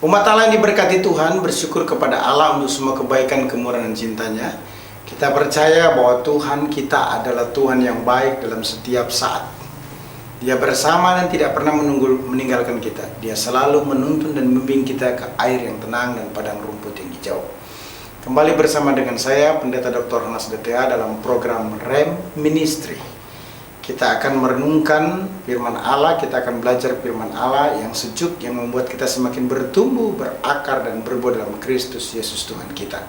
Umat Allah yang diberkati Tuhan, bersyukur kepada Allah untuk semua kebaikan, kemurahan, dan cintanya. Kita percaya bahwa Tuhan kita adalah Tuhan yang baik dalam setiap saat. Dia bersama dan tidak pernah meninggalkan kita. Dia selalu menuntun dan membimbing kita ke air yang tenang dan padang rumput yang hijau. Kembali bersama dengan saya, Pendeta Dr. Honas DTA dalam program REM Ministry. Kita akan merenungkan firman Allah, kita akan belajar firman Allah yang sejuk, yang membuat kita semakin bertumbuh, berakar, dan berbuah dalam Kristus Yesus Tuhan kita.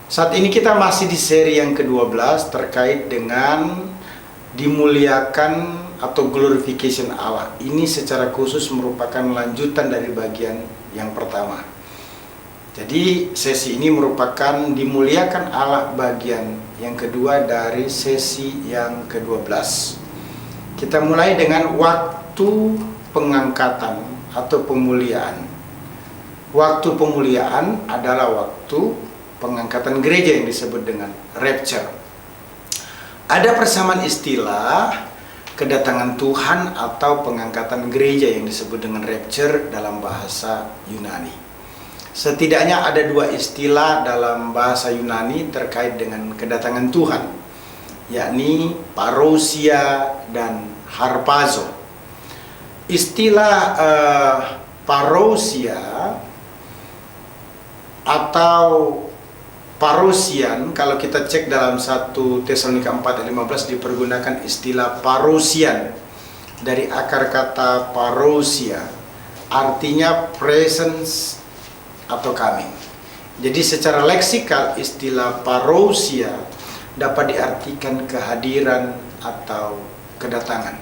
Saat ini kita masih di seri yang ke-12 terkait dengan dimuliakan atau glorification Allah. Ini secara khusus merupakan lanjutan dari bagian yang pertama. Jadi sesi ini merupakan dimuliakan Allah bagian yang kedua dari sesi yang ke-12. Kita mulai dengan waktu pengangkatan atau pemuliaan. Waktu pemuliaan adalah waktu pengangkatan gereja yang disebut dengan rapture. Ada persamaan istilah kedatangan Tuhan atau pengangkatan gereja yang disebut dengan rapture dalam bahasa Yunani. Setidaknya ada dua istilah dalam bahasa Yunani terkait dengan kedatangan Tuhan, yakni parousia dan harpazo. Istilah parousia atau parousian, kalau kita cek dalam 1 Tesalonika 4:15 dipergunakan istilah parousian dari akar kata parousia, artinya presence atau coming. Jadi secara leksikal istilah parousia dapat diartikan kehadiran atau kedatangan.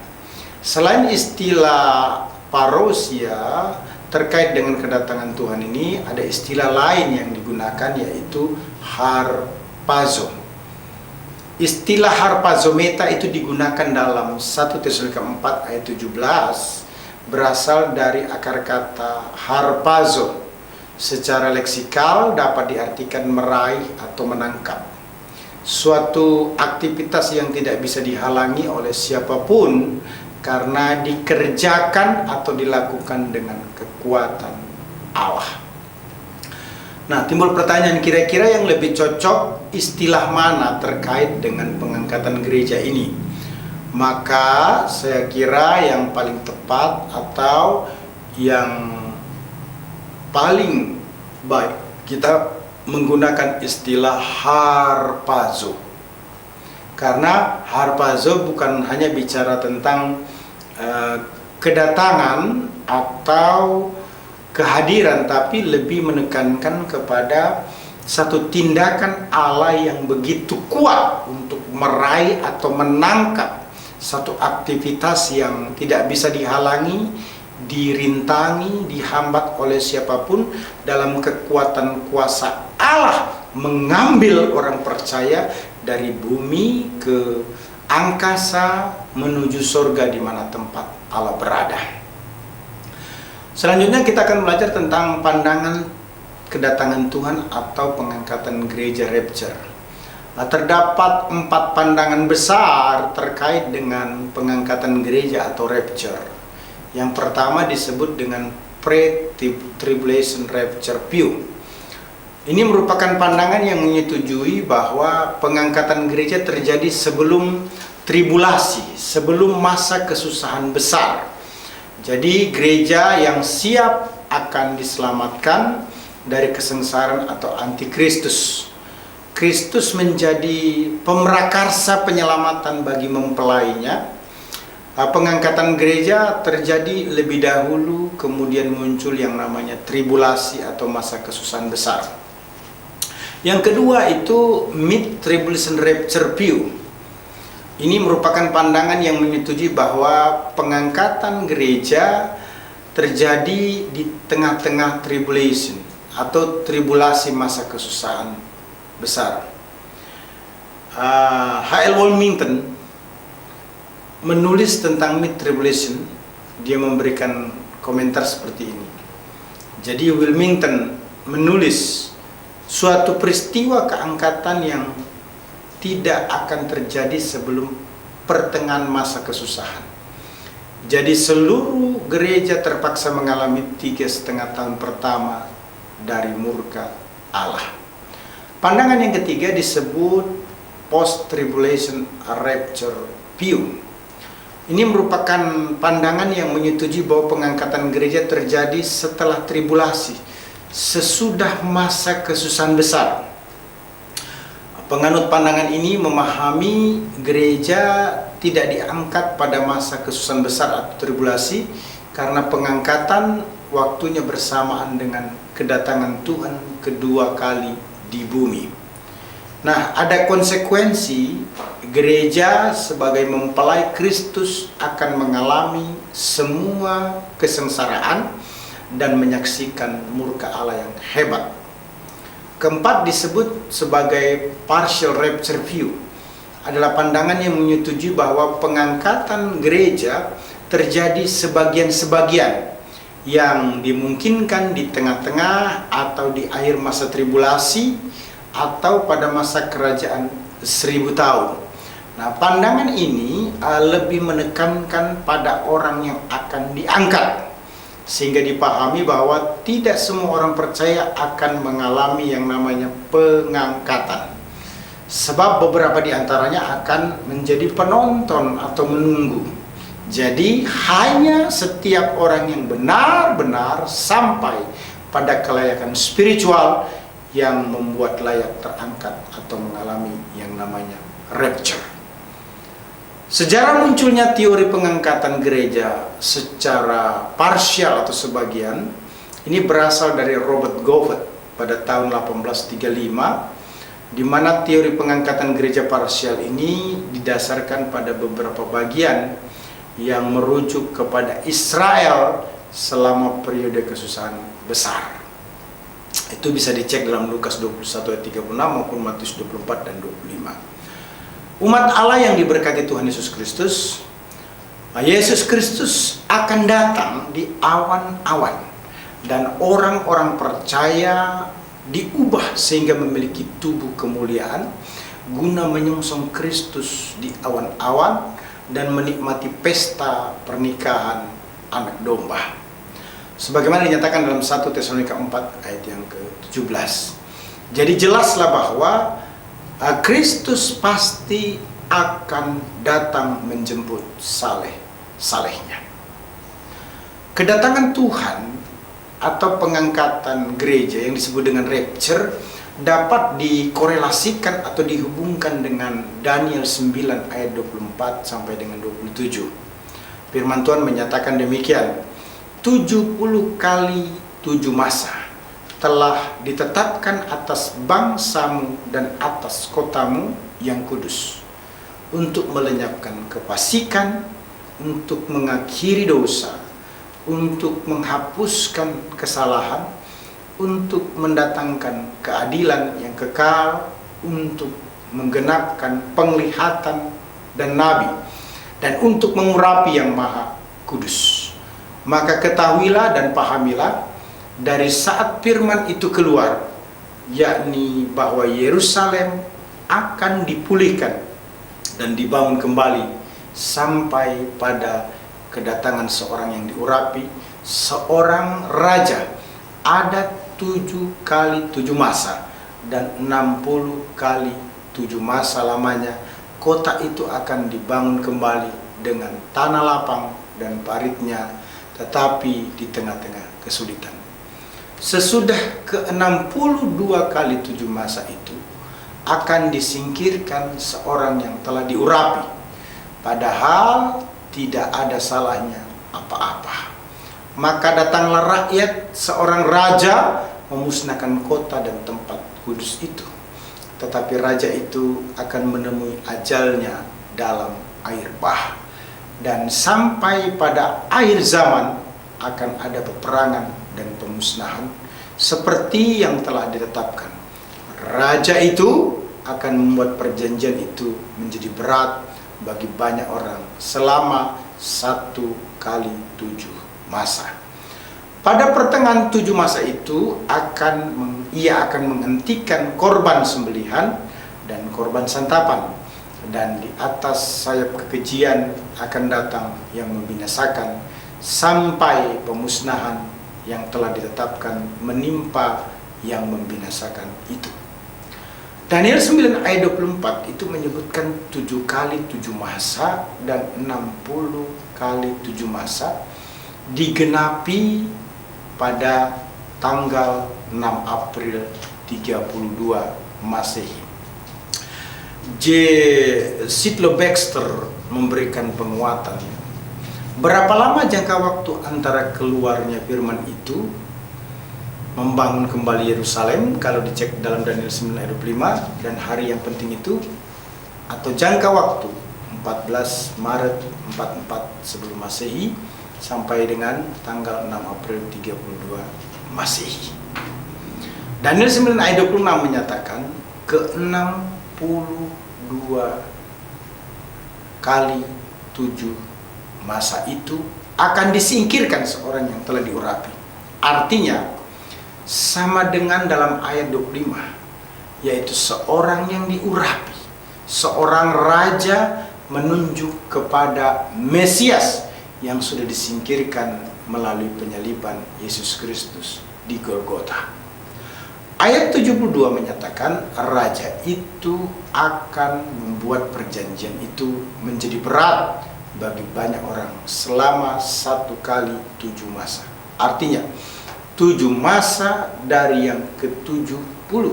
Selain istilah parousia terkait dengan kedatangan Tuhan ini, ada istilah lain yang digunakan, yaitu harpazo. Istilah harpazometa itu digunakan dalam 1 Tesalonika 4 ayat 17, berasal dari akar kata harpazo. Secara leksikal dapat diartikan meraih atau menangkap. Suatu aktivitas yang tidak bisa dihalangi oleh siapapun karena dikerjakan atau dilakukan dengan kekuatan Allah. Nah, timbul pertanyaan, kira-kira yang lebih cocok istilah mana terkait dengan pengangkatan gereja ini? Maka saya kira yang paling tepat atau yang paling baik kita menggunakan istilah harpazo. Karena harpazo bukan hanya bicara tentang kedatangan atau kehadiran, tapi lebih menekankan kepada satu tindakan Allah yang begitu kuat untuk meraih atau menangkap satu aktivitas yang tidak bisa dihalangi, dirintangi, dihambat oleh siapapun, dalam kekuatan kuasa Allah mengambil orang percaya dari bumi ke angkasa menuju surga di mana tempat Allah berada. Selanjutnya kita akan belajar tentang pandangan kedatangan Tuhan atau pengangkatan gereja rapture. Nah, terdapat 4 pandangan besar terkait dengan pengangkatan gereja atau rapture. Yang pertama disebut dengan pre-tribulation rapture view. Ini merupakan pandangan yang menyetujui bahwa pengangkatan gereja terjadi sebelum tribulasi, sebelum masa kesusahan besar. Jadi gereja yang siap akan diselamatkan dari kesengsaraan atau antikristus. Kristus menjadi pemrakarsa penyelamatan bagi mempelainya. Pengangkatan gereja terjadi lebih dahulu, kemudian muncul yang namanya tribulasi atau masa kesusahan besar. Yang kedua itu mid-tribulation rapture view. Ini merupakan pandangan yang menyetujui bahwa pengangkatan gereja terjadi di tengah-tengah tribulation atau tribulasi masa kesusahan besar. H.L. Walmington menulis tentang mid-tribulation. Dia memberikan komentar seperti ini. Jadi Wilmington menulis suatu peristiwa keangkatan yang tidak akan terjadi sebelum pertengahan masa kesusahan. Jadi seluruh gereja terpaksa mengalami 3,5 tahun pertama dari murka Allah. Pandangan yang ketiga disebut post-tribulation rapture view. Ini merupakan pandangan yang menyetujui bahwa pengangkatan gereja terjadi setelah tribulasi, sesudah masa kesusahan besar. Penganut pandangan ini memahami gereja tidak diangkat pada masa kesusahan besar atau tribulasi, karena pengangkatan waktunya bersamaan dengan kedatangan Tuhan kedua kali di bumi. Nah, ada konsekuensi gereja sebagai mempelai Kristus akan mengalami semua kesengsaraan dan menyaksikan murka Allah yang hebat. Keempat disebut sebagai partial rapture view. Adalah pandangan yang menyetujui bahwa pengangkatan gereja terjadi sebagian-sebagian yang dimungkinkan di tengah-tengah atau di akhir masa tribulasi atau pada masa kerajaan 1000 tahun. Nah, pandangan ini lebih menekankan pada orang yang akan diangkat, sehingga dipahami bahwa tidak semua orang percaya akan mengalami yang namanya pengangkatan. Sebab beberapa di antaranya akan menjadi penonton atau menunggu. Jadi hanya setiap orang yang benar-benar sampai pada kelayakan spiritual yang membuat layak terangkat atau mengalami yang namanya rapture. Sejarah munculnya teori pengangkatan gereja secara parsial atau sebagian ini berasal dari Robert Goffett pada tahun 1835, di mana teori pengangkatan gereja parsial ini didasarkan pada beberapa bagian yang merujuk kepada Israel selama periode kesusahan besar. Itu bisa dicek dalam Lukas 21 ayat 36 maupun Matius 24 dan 25. Umat Allah yang diberkati Tuhan Yesus Kristus, Yesus Kristus akan datang di awan-awan, dan orang-orang percaya diubah sehingga memiliki tubuh kemuliaan guna menyongsong Kristus di awan-awan dan menikmati pesta pernikahan anak domba. Sebagaimana dinyatakan dalam 1 Tesalonika 4 ayat yang ke-17. Jadi jelaslah bahwa Kristus pasti akan datang menjemput saleh-salehnya. Kedatangan Tuhan atau pengangkatan gereja yang disebut dengan rapture dapat dikorelasikan atau dihubungkan dengan Daniel 9 ayat 24 sampai dengan 27. Firman Tuhan menyatakan demikian. 70 kali 7 masa telah ditetapkan atas bangsamu dan atas kotamu yang kudus, untuk melenyapkan kefasikan, untuk mengakhiri dosa, untuk menghapuskan kesalahan, untuk mendatangkan keadilan yang kekal, untuk menggenapkan penglihatan dan nabi, dan untuk mengurapi yang maha kudus. Maka ketahuilah dan pahamilah dari saat firman itu keluar, yakni bahwa Yerusalem akan dipulihkan dan dibangun kembali sampai pada kedatangan seorang yang diurapi, seorang raja. Ada 7 kali 7 masa dan 60 kali 7 masa lamanya kota itu akan dibangun kembali dengan tanah lapang dan paritnya, tetapi di tengah-tengah kesulitan. Sesudah ke-62 kali 7 masa itu akan disingkirkan seorang yang telah diurapi, padahal tidak ada salahnya apa-apa. Maka datanglah rakyat, seorang raja, memusnahkan kota dan tempat kudus itu. Tetapi raja itu akan menemui ajalnya dalam air bah. Dan sampai pada akhir zaman akan ada peperangan dan pemusnahan, seperti yang telah ditetapkan. Raja itu akan membuat perjanjian itu menjadi berat bagi banyak orang selama 1 kali 7 masa. Pada pertengahan 7 masa itu ia akan menghentikan korban sembelihan dan korban santapan, dan di atas sayap kekejian akan datang yang membinasakan sampai pemusnahan yang telah ditetapkan menimpa yang membinasakan itu. Daniel 9 ayat 24 itu menyebutkan 7 kali 7 masa dan 60 kali 7 masa digenapi pada tanggal 6 April 32 Masehi. J. Sidlow Baxter memberikan penguatan. Berapa lama jangka waktu antara keluarnya firman itu membangun kembali Yerusalem, kalau dicek dalam Daniel 9 ayat 25, dan hari yang penting itu, atau jangka waktu 14 Maret 44 sebelum Masehi sampai dengan tanggal 6 April 32 Masehi. Daniel 9 ayat 26 menyatakan ke-62 kali 7 masa itu akan disingkirkan seorang yang telah diurapi. Artinya sama dengan dalam ayat 25, yaitu seorang yang diurapi, seorang raja menunjuk kepada Mesias yang sudah disingkirkan melalui penyaliban Yesus Kristus di Golgota. Ayat 72 menyatakan raja itu akan membuat perjanjian itu menjadi berat bagi banyak orang selama 1 kali 7 masa. Artinya 7 masa dari yang ke-70.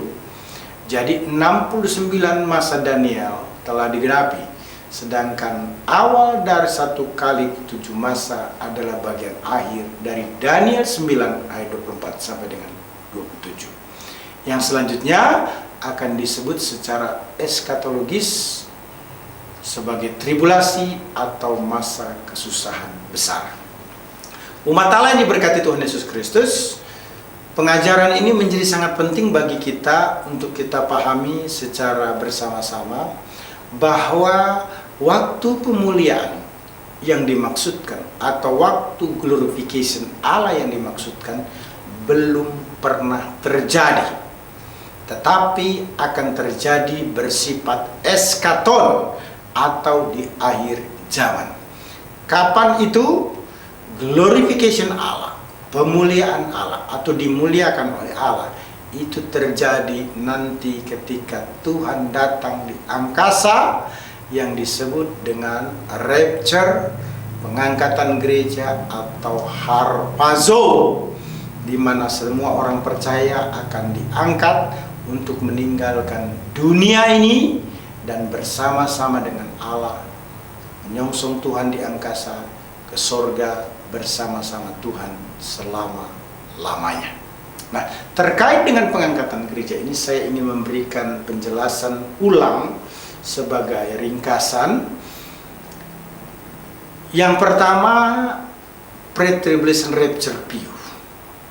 Jadi 69 masa Daniel telah digenapi, sedangkan awal dari 1 kali 7 masa adalah bagian akhir dari Daniel 9 ayat 24 sampai dengan 27. Yang selanjutnya akan disebut secara eskatologis sebagai tribulasi atau masa kesusahan besar. Umat Allah yang diberkati Tuhan Yesus Kristus, pengajaran ini menjadi sangat penting bagi kita untuk kita pahami secara bersama-sama bahwa waktu pemuliaan yang dimaksudkan atau waktu glorification Allah yang dimaksudkan belum pernah terjadi, tetapi akan terjadi bersifat eskaton atau di akhir zaman. Kapan itu? Glorification Allah, pemuliaan Allah atau dimuliakan oleh Allah itu terjadi nanti ketika Tuhan datang di angkasa yang disebut dengan rapture, pengangkatan gereja atau harpazo, di mana semua orang percaya akan diangkat untuk meninggalkan dunia ini dan bersama-sama dengan Allah menyongsong Tuhan di angkasa ke sorga bersama-sama Tuhan selama-lamanya. Nah, terkait dengan pengangkatan gereja ini saya ingin memberikan penjelasan ulang sebagai ringkasan. Yang pertama, pre-tribulation rapture view.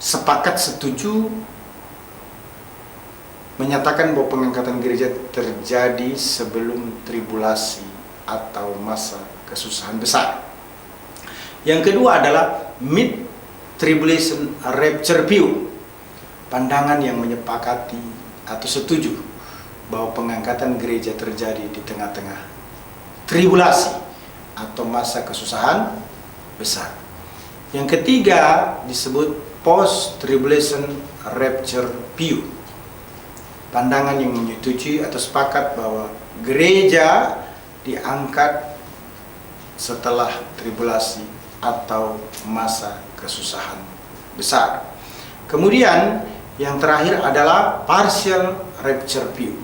Sepakat setuju menyatakan bahwa pengangkatan gereja terjadi sebelum tribulasi atau masa kesusahan besar. Yang kedua adalah mid tribulation rapture view, pandangan yang menyepakati atau setuju bahwa pengangkatan gereja terjadi di tengah-tengah tribulasi atau masa kesusahan besar. Yang ketiga disebut post tribulation rapture view, pandangan yang menyetujui atau sepakat bahwa gereja diangkat setelah tribulasi atau masa kesusahan besar. Kemudian yang terakhir adalah partial rapture view,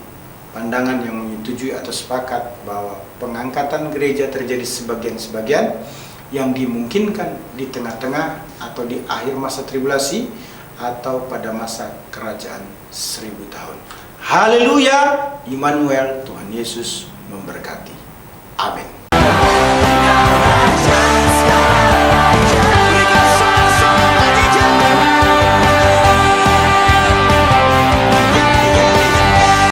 pandangan yang menyetujui atau sepakat bahwa pengangkatan gereja terjadi sebagian-sebagian yang dimungkinkan di tengah-tengah atau di akhir masa tribulasi atau pada masa kerajaan 1000 tahun. Haleluya, Immanuel, Tuhan Yesus memberkati. Amin.